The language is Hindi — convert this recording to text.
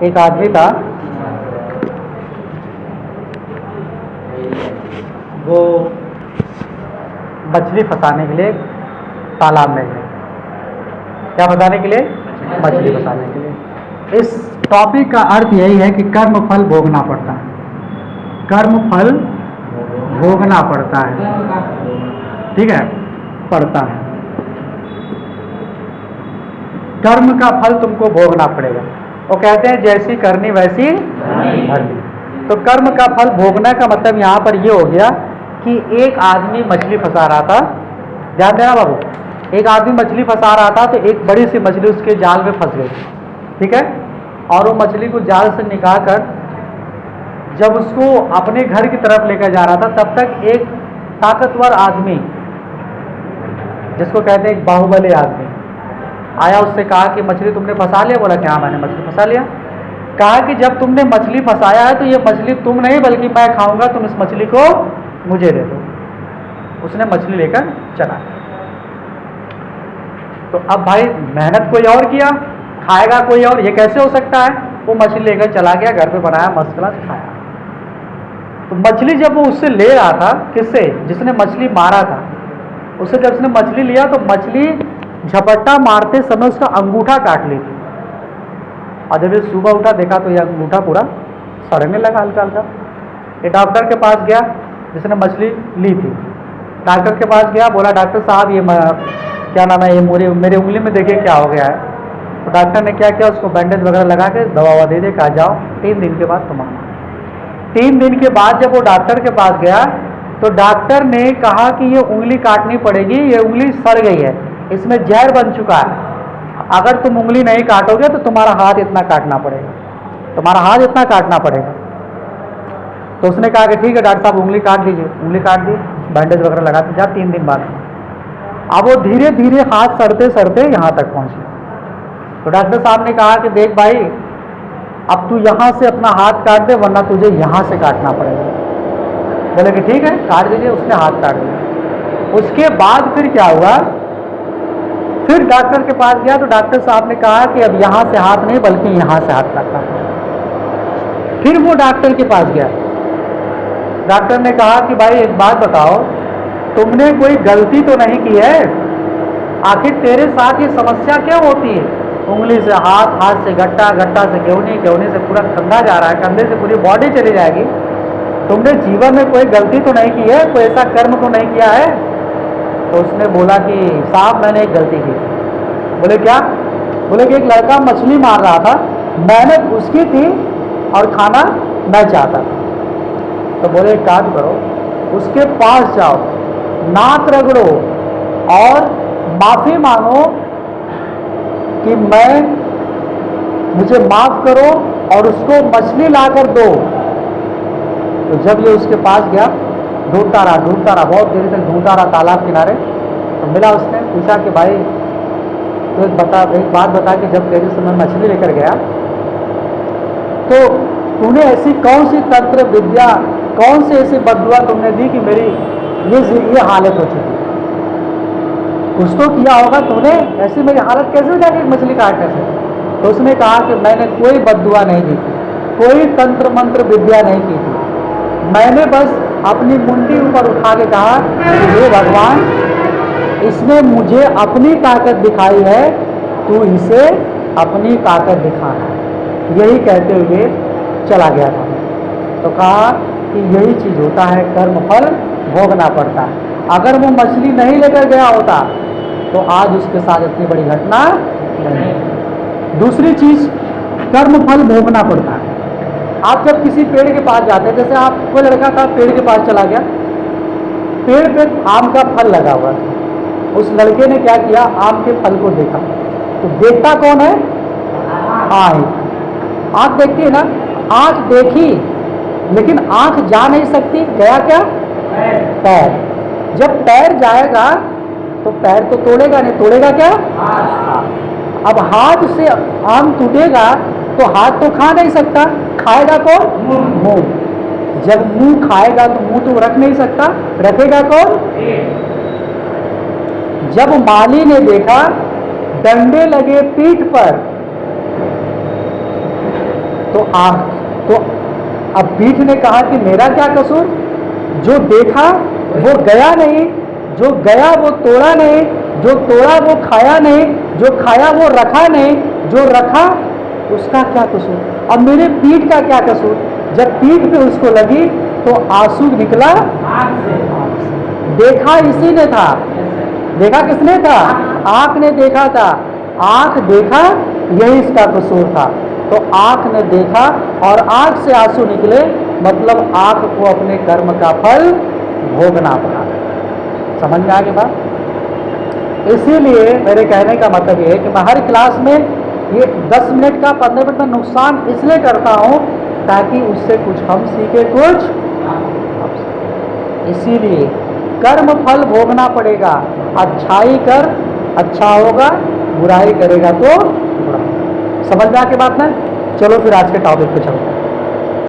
एक आदमी था, वो मछली फंसाने के लिए तालाब में गए। क्या फंसाने के लिए? मछली फंसाने के लिए। इस टॉपिक का अर्थ यही है कि कर्म फल भोगना पड़ता है, कर्म फल भोगना पड़ता है, ठीक है, पड़ता है। कर्म का फल तुमको भोगना पड़ेगा। वो कहते हैं जैसी करनी वैसी भरनी। तो कर्म का फल भोगना का मतलब यहाँ पर ये हो गया कि एक आदमी मछली फंसा रहा था, ध्यान देना बाबू, एक आदमी मछली फंसा रहा था तो एक बड़ी सी मछली उसके जाल में फंस गई, ठीक है, और वो मछली को जाल से निकाल कर जब उसको अपने घर की तरफ लेकर जा रहा था, तब तक एक ताकतवर आदमी, जिसको कहते हैं एक बाहुबली आदमी, आया, उससे कहा कि मछली तुमने फंसा लिया? बोला कि हाँ मैंने मछली फंसा लिया। कहा कि जब तुमने मछली फंसाया है तो ये मछली तुम नहीं बल्कि मैं खाऊंगा, तुम इस मछली को मुझे दे दो। उसने मछली लेकर चला। तो अब भाई मेहनत कोई और किया, खाएगा कोई और, ये कैसे हो सकता है? वो मछली लेकर चला गया, घर पे बनाया, मस्त क्लास खाया। तो मछली जब वो उससे ले रहा था, किससे? जिसने मछली मारा था, उससे जब उसने मछली लिया तो मछली झपट्टा मारते समय उसका अंगूठा काट ली थी। और जब ये सुबह उठा देखा तो ये अंगूठा पूरा सड़ने लगा हल्का हल्का। ये डॉक्टर के पास गया जिसने मछली ली थी, डॉक्टर के पास गया, बोला डॉक्टर साहब ये क्या नाम है, ये मेरे उंगली में देखिए क्या हो गया है। तो डॉक्टर ने क्या किया, उसको बैंडेज वगैरह लगा के दवा ववा दे दे, कहा जाओ 3 दिन के बाद तुम आना। 3 दिन के बाद जब वो डॉक्टर के पास गया तो डॉक्टर ने कहा कि ये उंगली काटनी पड़ेगी, ये उंगली सड़ गई है, इसमें जहर बन चुका है, अगर तुम उंगली नहीं काटोगे तो तुम्हारा हाथ इतना काटना पड़ेगा, तुम्हारा हाथ इतना काटना पड़ेगा। तो उसने कहा कि ठीक है डॉक्टर साहब उंगली काट दीजिए। उंगली काट दी, बैंडेज वगैरह लगाते जा, 3 दिन बाद। अब वो धीरे धीरे हाथ सड़ते सड़ते यहाँ तक पहुँचे। तो डॉक्टर साहब ने कहा कि देख भाई, अब तू यहाँ से अपना हाथ काट दे वरना तुझे यहाँ से काटना पड़ेगा। बोले कि ठीक है काट दीजिए। उसने हाथ काट दिया। उसके बाद फिर क्या हुआ, फिर डॉक्टर के पास गया तो डॉक्टर साहब ने कहा कि अब यहाँ से हाथ नहीं बल्कि यहाँ से हाथ काटना पड़ेगा। फिर वो डॉक्टर के पास गया, डॉक्टर ने कहा कि भाई एक बात बताओ, तुमने कोई गलती तो नहीं की है? आखिर तेरे साथ ये समस्या क्यों होती है? उंगली से हाथ, हाथ से गट्टा, गट्टा से गेहूनी, गेहूनी से पूरा कंधा जा रहा है, कंधे से पूरी बॉडी चली जाएगी। तुमने जीवन में कोई गलती तो नहीं की है, कोई ऐसा कर्म तो नहीं किया है? तो उसने बोला कि साहब मैंने एक गलती की। बोले क्या? बोले कि एक लड़का मछली मार रहा था, मेहनत उसकी थी और खाना मैं चाहता था। तो बोले एक काम करो, उसके पास जाओ, नाक रगड़ो और माफी मांगो कि मुझे माफ करो और उसको मछली लाकर दो। तो जब ये उसके पास गया, ढूंढता रहा, बहुत देर तक ढूंढता रहा तालाब किनारे। तो मिला, उसने पूछा कि भाई तो एक बात बता कि जब तेरे समय मछली लेकर गया तो तूने ऐसी कौन सी तंत्र विद्या, कौन सी ऐसी बददुआ तुमने दी कि मेरी ये हालत हो चुकी? कुछ तो किया होगा तूने, ऐसी मेरी हालत कैसे हो जाएगी मछली काटने से? तो उसने कहा कि मैंने कोई बददुआ नहीं दी थी, कोई तंत्र मंत्र विद्या नहीं की थी, मैंने बस अपनी मुंडी ऊपर उठा के कहा कि हे भगवान, इसने मुझे अपनी ताकत दिखाई है, तू इसे अपनी ताकत दिखाना। यही कहते हुए चला गया था। तो कहा कि यही चीज होता है, कर्म फल भोगना पड़ता है। अगर वो मछली नहीं लेकर गया होता तो आज उसके साथ इतनी बड़ी घटना नहीं। दूसरी चीज, कर्म फल भोगना पड़ता है। आप जब किसी पेड़ के पास जाते हैं, जैसे आप कोई लड़का था पेड़ के पास चला गया, पेड़ पे आम का फल लगा हुआ था, उस लड़के ने क्या किया, आम के फल को देखा। तो देखता कौन है? आँख देखती है ना, आँख देखी लेकिन आँख जा नहीं सकती, गया क्या? पैर। जब पैर जाएगा तो पैर तो तोड़ेगा नहीं, तोड़ेगा क्या? अब हाथ से आम टूटेगा तो हाथ तो खा नहीं सकता, खाएगा कौन? मुंह। जब मुंह खाएगा तो मुंह तो रख नहीं सकता, रखेगा कौन? जब माली ने देखा डंडे लगे पीठ पर तो आंख, तो अब पीठ ने कहा कि मेरा क्या कसूर, जो देखा वो गया नहीं, जो गया वो तोड़ा नहीं, जो तोड़ा वो खाया नहीं, जो खाया वो रखा नहीं, जो रखा उसका क्या कसूर, अब मेरे पीठ का क्या कसूर। जब पीठ पे उसको लगी तो आंसू निकला आंख से। देखा इसी ने था, देखा किसने था, आंख ने देखा था, आंख देखा यही इसका कसूर था। तो आंख ने देखा और आंख से आंसू निकले, मतलब आंख को अपने कर्म का फल भोगना पड़ा। समझ में आ गई बात। इसीलिए मेरे कहने का मतलब ये है कि मैं हर क्लास में ये 10 मिनट का 15 मिनट में नुकसान इसलिए करता हूँ ताकि उससे कुछ हम सीखे, कुछ हम सीखें। इसीलिए कर्म फल भोगना पड़ेगा, अच्छाई कर अच्छा होगा, बुराई करेगा तो बुरा। समझ में आ के बात ना। चलो फिर आज के टॉपिक पे चलते हैं।